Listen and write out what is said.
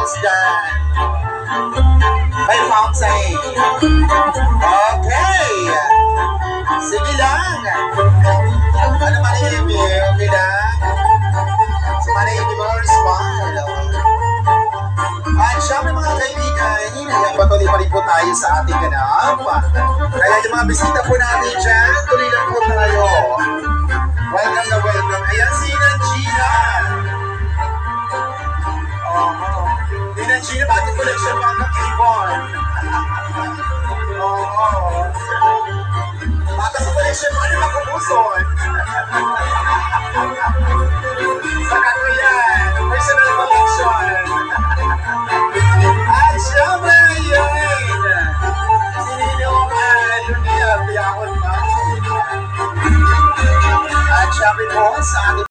almost done. May fountain. Okay. Sige lang. Ano manahimik? Okay lang? So manahimik mo, smile. At syempre mga kaibigan, patuloy pa rin po tayo sa ating ganap. Kaya yung mga bisita po natin dyan, tuloy lang po tayo. Welcome na welcome. Ayan si Gina. Gina, bakit collection mo hanggang Avon? Baka sa collection mo, ano makubuson? Sa katuyan, personal collection. At syempre, yun! Sininungan, lunia, biyakon pa. At syempre po, sa ating